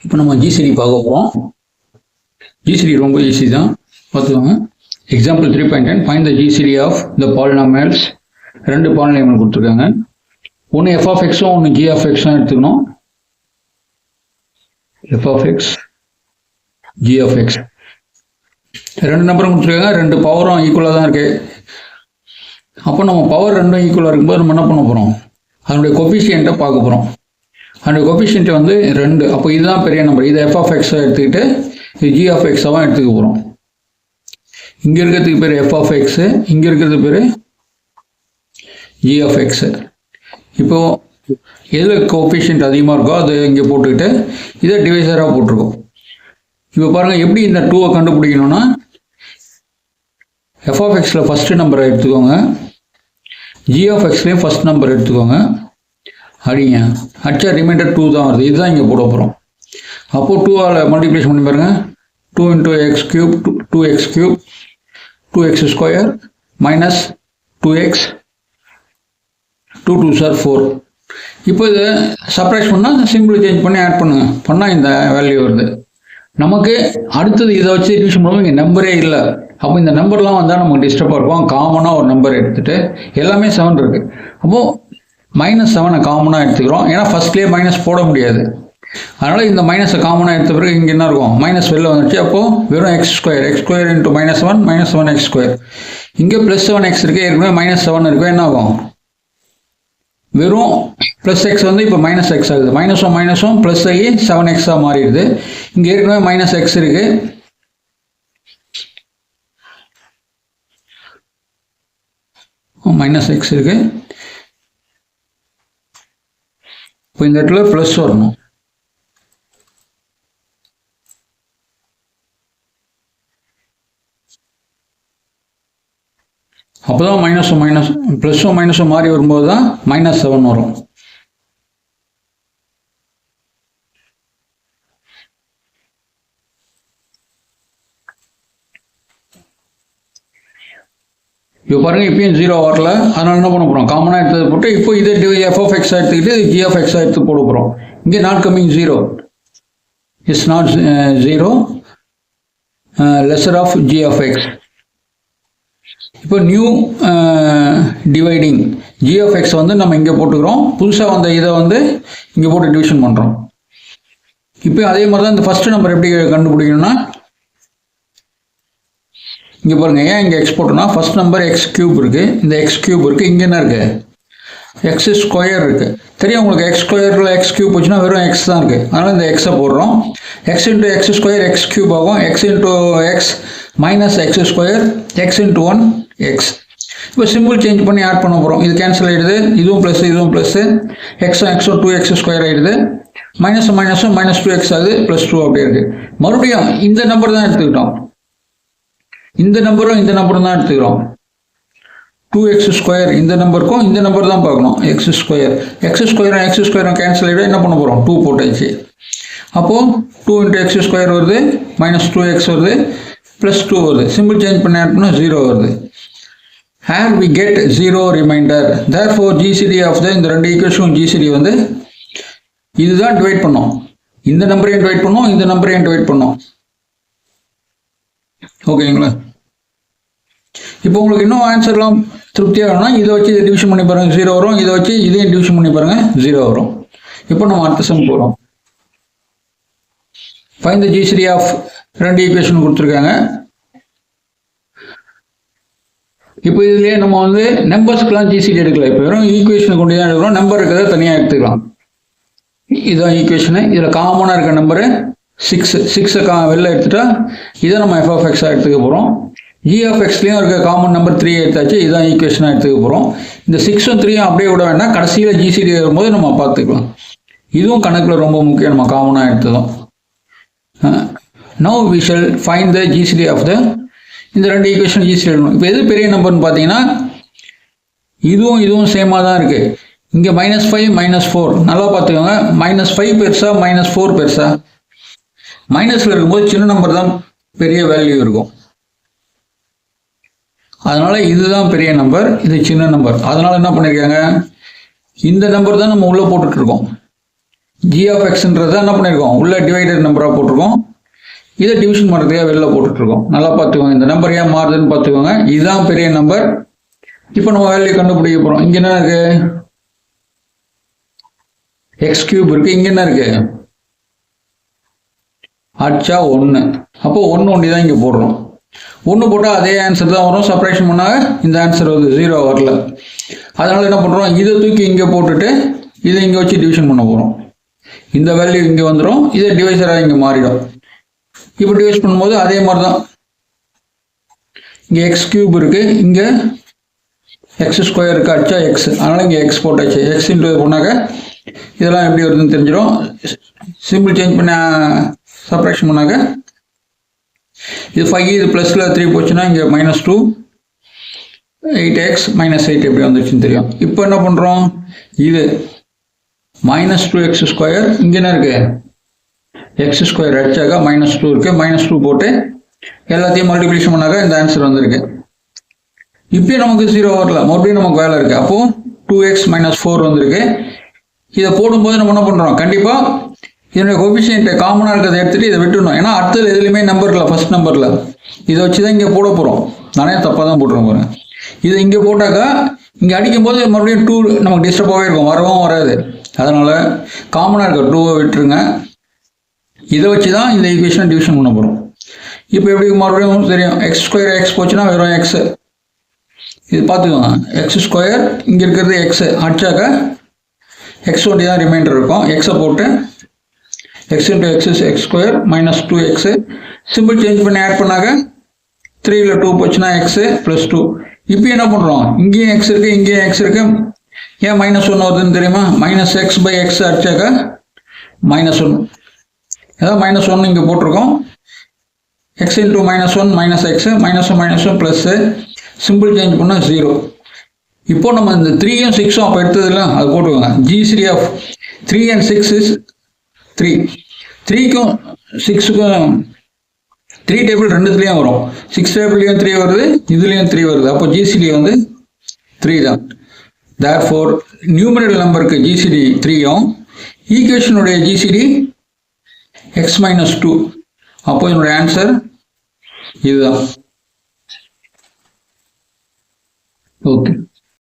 இப்போ நம்ம ஜிசிடி பார்க்க போகிறோம். ஜிசிடி ரொம்ப ஈஸி தான், பார்த்துக்கோங்க. Example 3.10 find the GCD of the polynomials. ரெண்டு பாலினாமியல் கொடுத்துருக்காங்க. ஒன்று எஃப் ஆஃப் எக்ஸும் ஒன்று ஜி ஆஃப் எக்ஸும் எடுத்துக்கணும். F of X, G of X ரெண்டு நம்பரும் கொடுத்துருக்காங்க. ரெண்டு பவரும் ஈக்குவலாக தான் இருக்கு. அப்போ நம்ம பவர் ரெண்டும் ஈக்குவலாக இருக்கும்போது நம்ம என்ன பண்ண போகிறோம், அதனுடைய கொஃபிஷியன்ட்டை பார்க்க போகிறோம். அதனுடைய கொஃபிஷியன்ட் வந்து 2. அப்போ இதுதான் பெரிய நம்பர். இதை எஃப் ஆஃப் எக்ஸை எடுத்துக்கிட்டு இது ஜி ஆஃப் எக்ஸாகவும் எடுத்துக்க போகிறோம். இங்கே இருக்கிறதுக்கு பேர் எஃப் ஆஃப் எக்ஸு, இங்கே இருக்கிறதுக்கு பேர் ஜி ஆஃப் எக்ஸு. இப்போது எதில் கோஎஃபிஷியன்ட் அதிகமாக இருக்கோ அது இங்கே போட்டுக்கிட்டு இதை டிவைசராக போட்டிருக்கோம். இப்போ பாருங்கள் எப்படி இந்த 2வை கண்டுபிடிக்கணும்னா, எஃப் ஆஃப் எக்ஸில் ஃபஸ்ட்டு நம்பரை எடுத்துக்கோங்க, ஜி ஆஃப் எக்ஸ்லேயும் ஃபஸ்ட் நம்பர் எடுத்துக்கோங்க. அடிங்க, அடிச்சா ரிமைண்டர் 2 தான் வருது. இதுதான் இங்கே போட போகிறோம். அப்போது 2ஆல் மல்டிப்ளிகேஷன் பண்ணி பாருங்கள். 2 × x³ 2x³ 2x² minus 2x 2 2s are 4. இப்போ இதை சப்ராக்ட் பண்ணால் சிம்பிள் சேஞ்ச் பண்ணி ஆட் பண்ணுங்க, பண்ணால் இந்த வேல்யூ வருது. நமக்கு அடுத்தது இதை வச்சு டிவிஷன் பண்ணுவோம். இங்கே நம்பரே இல்லை. அப்போ இந்த நம்பர்லாம் வந்தால் நமக்கு டிஸ்டர்பாக இருக்கும். காமனாக ஒரு நம்பர் எடுத்துகிட்டு எல்லாமே 7 இருக்குது. அப்போது -7 காமனாக எடுத்துக்கிறோம். ஏன்னா ஃபஸ்ட்லேயே மைனஸ் போட முடியாது. அதனால் இந்த மைனஸை காமனாக எடுத்த பிறகு இங்கே என்ன இருக்கும், மைனஸ் வெளில வந்துச்சு. அப்போது வெறும் x² x² × -1 -1x². இங்கே +7x இருக்குது, ஏற்கனவே -7 இருக்குது. என்ன ஆகும், வெறும் +x வந்து இப்போ -x ஆகுது. மைனஸும் ப்ளஸ் ஆகி 7x மாறிடுது. இங்கே ஏற்கனவே -x இருக்குது. -x இருக்குது. இப்போ இந்த இடத்துல ப்ளஸ் வரணும். அப்போ தான் ப்ளஸும் மைனஸும் மாறி வரும்போது தான் -7 வரும். இப்போ பாருங்கள், இப்பயும் 0 வரல. அதனால என்ன பண்ண போகிறோம், காமனாக எடுத்தது போட்டு இப்போ இதை எஃப் ஆஃப் எக்ஸாக எடுத்துக்கிட்டு ஜி ஆஃப் எக்ஸாக எடுத்து போட போகிறோம். இங்கே not coming 0 is not 0 lesser of G of X. இப்போ new dividing G of X வந்து நம்ம இங்கே போட்டுக்கிறோம். புதுசாக வந்த இதை வந்து இங்கே போட்டு டிவிஷன் பண்ணுறோம். இப்போ அதே மாதிரி தான் இந்த ஃபஸ்ட்டு நம்பர் எப்படி கண்டுபிடிக்கணும்னா, இங்கே பாருங்கள், ஏன் இங்கே எக்ஸ் போட்டோம்னா ஃபஸ்ட் நம்பர் x³ இருக்குது, இந்த x³ இருக்குது. இங்கே என்ன இருக்குது, x² இருக்குது. தெரியும் உங்களுக்கு, x² x³ போச்சுன்னா வெறும் x தான் இருக்குது. அதனால் இந்த எக்ஸை போடுறோம். x × x² x³ ஆகும். x × x minus x² x × 1 x. இப்போ சிம்பிள் சேஞ்ச் பண்ணி ஆட் பண்ண போகிறோம். இது கேன்சல் ஆகிடுது. இதுவும் ப்ளஸ் இதுவும் ப்ளஸ்ஸு. எக்ஸும் 2x² ஆகிடுது. மைனஸும் -2x ஆகுது. +2 அப்படியே இருக்குது. மறுபடியும் இந்த நம்பர் தான் எடுத்துக்கிட்டோம். இந்த நம்பரும் தான் எடுத்துக்கிறோம். 2x² இந்த நம்பருக்கும் இந்த நம்பர் தான் பார்க்கணும். x² கேன்சல் ஆகிடும். என்ன பண்ண போகிறோம், 2 போட்டாச்சு. அப்போது 2 × x² வருது, -2x வருது, +2 வருது. சிம்பிள் சேஞ்ச் பண்ணி ஆட் பண்ணால் 0 வருது. Here we get 0 remainder. Therefore GCD of the இந்த ரெண்டு ஈக்குவேஷன் GCD வந்து இதுதான் டிவைட் பண்ணோம். இந்த நம்பரையும் டிவைட் பண்ணோம், இந்த நம்பரையும் டிவைட் பண்ணோம். ஓகேங்களா? இப்போ உங்களுக்கு இன்னும் ஆன்சர்லாம் திருப்தியாக வேணும்னா இதை வச்சு இதை டிவிஷன் பண்ணி பாருங்கள், 0 வரும். இதை வச்சு இதையும் டிவிஷன் பண்ணி பாருங்கள், 0 வரும். இப்போ நம்ம அடுத்த சம் போகிறோம். ஃபைண்ட் த ஜிசிடி ஆஃப் ரெண்டு ஈக்குவேஷன் கொடுத்துருக்காங்க. இப்போ இதுலேயே நம்ம வந்து நம்பர்ஸ்க்கெலாம் ஜிசிடி எடுக்கலாம். இப்போ வெறும் ஈக்குவேஷனை கொண்டு தான் எடுக்கிறோம். நம்பர் இருக்கிறத தனியாக எடுத்துக்கலாம். இதுதான் ஈக்குவேஷனு. இதில் காமனாக இருக்க நம்பரு 6 வெளில எடுத்துட்டா இதை நம்ம எஃப் ஆஃப் எக்ஸாக எடுத்துக்க போகிறோம். ஜி ஆஃப் எக்ஸ்லேயும் இருக்க காமன் நம்பர் 3 எடுத்தாச்சு. இதுதான் ஈக்குவேஷனாக எடுத்துக்க போகிறோம். இந்த 6ம் 3ம் அப்படியே விட வேண்டாம். கடைசியில் ஜிசிடி வரும்போது நம்ம பார்த்துக்கலாம். இதுவும் கணக்கில் ரொம்ப முக்கியம். நம்ம காமனாக எடுத்ததும். Now we shall find the GCD of the இந்த ரெண்டு ஈக்குவேஷன் GCD எடுக்கணும். இப்போ எது பெரிய நம்பர்னு பார்த்தீங்கன்னா, இதுவும் சேமாக தான் இருக்குது. இங்கே -5 -4 நல்லா பார்த்துக்கோங்க. -5 பெருசா -4 பெருசா? மைனஸில் இருக்கும்போது சின்ன நம்பர் தான் பெரிய வேல்யூ இருக்கும். அதனால் இதுதான் பெரிய நம்பர், இது சின்ன நம்பர். அதனால் என்ன பண்ணியிருக்காங்க, இந்த நம்பர் தான் நம்ம உள்ளே போட்டுட்ருக்கோம். ஜி ஆஃப் எக்ஸ்ன்றதை என்ன பண்ணியிருக்கோம், உள்ள டிவைடட் நம்பராக போட்டிருக்கோம். இதை டிவிஷன் பண்ணுறதுக்காக வெளில போட்டுட்ருக்கோம். நல்லா பார்த்துக்கோங்க, இந்த நம்பர் ஏன் மாறுதுன்னு பார்த்துக்கோங்க. இதுதான் பெரிய நம்பர். இப்போ நம்ம வேல்யூ கண்டுபிடிக்க போகிறோம். இங்கே என்ன இருக்கு, எக்ஸ் கியூப் இருக்கு. இங்கே என்ன இருக்கு, அச்சா 1. அப்போ 1 ஒண்டி தான் இங்கே போடுறோம். 1 போட்டால் அதே ஆன்சர் தான் வரும். சப்ராக்ஷன் பண்ணால் இந்த ஆன்சர் வந்து 0 வரல. அதனால என்ன பண்ணுறோம், இதை தூக்கி இங்கே போட்டுட்டு இதை இங்கே வச்சு டிவிஷன் பண்ண போகிறோம். இந்த வேல்யூ இங்கே வந்துடும், இதை டிவைசராக இங்கே மாறிடும். இப்போ டிவைஸ் பண்ணும்போது அதே மாதிரி தான். இங்கே எக்ஸ் கியூப் இருக்கு, இங்கே எக்ஸ் ஸ்கொயர் இருக்கு, அச்சா எக்ஸ். அதனால இங்கே எக்ஸ் போட்டாச்சு. எக்ஸ் இன்ட்டு பண்ணாக்க இதெல்லாம் எப்படி வருதுன்னு தெரிஞ்சிடும். சிம்பிள் சேஞ்ச் பண்ண சப்ராக்ஷன் பண்ணாக்க இது 5, இது ப்ளஸில் 3 போச்சுன்னா இங்கே -2 8x -8 எப்படி வந்துச்சுன்னு தெரியும். இப்போ என்ன பண்ணுறோம், இது -2x ஸ்கொயர், இங்கே என்ன இருக்கு எக்ஸ் ஸ்கொயர் அடிச்சாக்கா -2 இருக்கு. -2 போட்டு எல்லாத்தையும் மல்டிப்ளிகேஷன் பண்ணாக்கா இந்த ஆன்சர் வந்திருக்கு. இப்பயும் நமக்கு 0 வரல, மறுபடியும் நமக்கு வேலை இருக்கு. அப்போ 2x - 4 வந்திருக்கு. இதை போடும்போது நம்ம என்ன பண்ணுறோம், கண்டிப்பாக இதனுடைய கோபிஷியன்ட் காமனாக இருக்கிறத எடுத்துகிட்டு இதை விட்டுடணும். ஏன்னா அடுத்தது எதுலையுமே நம்பர் இல்லை, ஃபர்ஸ்ட் நம்பரில். இதை வச்சு தான் இங்கே போட போகிறோம். நானே தப்பாக தான் போட்டுருவோம் பாருங்க. இதை இங்கே போட்டாக்கா இங்கே அடிக்கும்போது மறுபடியும் 2 நமக்கு டிஸ்டர்பாகவே இருக்கும், வரவும் வராது. அதனால் காமனாக இருக்க 2 விட்டுருங்க. இதை வச்சு தான் இந்த ஈக்குவேஷனை டிவிஷன் பண்ண போகிறோம். இப்போ எப்படி மறுபடியும் தெரியும், எக்ஸ் ஸ்கொயர் எக்ஸ் போச்சுன்னா வெறும் எக்ஸு. இது பார்த்துக்கோங்க, எக்ஸ் ஸ்கொயர் இங்கே இருக்கிறது எக்ஸு அடிச்சாக்கா எக்ஸ் ஒட்டி தான் ரிமைண்டர் இருக்கும். எக்ஸை போட்டு X into X X square -2x. Simple change பண்ணி ஆட் பண்ணாக்க 3ல் 2 போச்சுன்னா எக்ஸு +2. இப்போ என்ன பண்ணுறோம், இங்கேயும் எக்ஸ் இருக்குது, இங்கேயும் எக்ஸ் இருக்குது. ஏன் -1 வருதுன்னு தெரியுமா, -x/x அடிச்சாக்கா -1. ஏதாவது -1 இங்கே போட்டிருக்கோம். x into -1 -x -1 plus. Simple change பண்ணால் 0. இப்போ நம்ம இந்த 3யும் 6ம் அப்போ எடுத்ததில்ல, அது போட்டுக்கோங்க. GCD of 3 and 6 is 3. 3க்கும் 6க்கும் 3 டேபிள் ரெண்டுத்துலேயும் வரும். 6 டேபிள்லையும் 3 வருது, இதுலேயும் 3 வருது. அப்போ GCD வந்து 3 தான். தேர்ஃபோர் நியூமரல் நம்பருக்கு GCD 3யும் ஈக்குவேஷனுடைய GCD x - 2. அப்போ என்னுடைய ஆன்சர் இதுதான். ஓகே.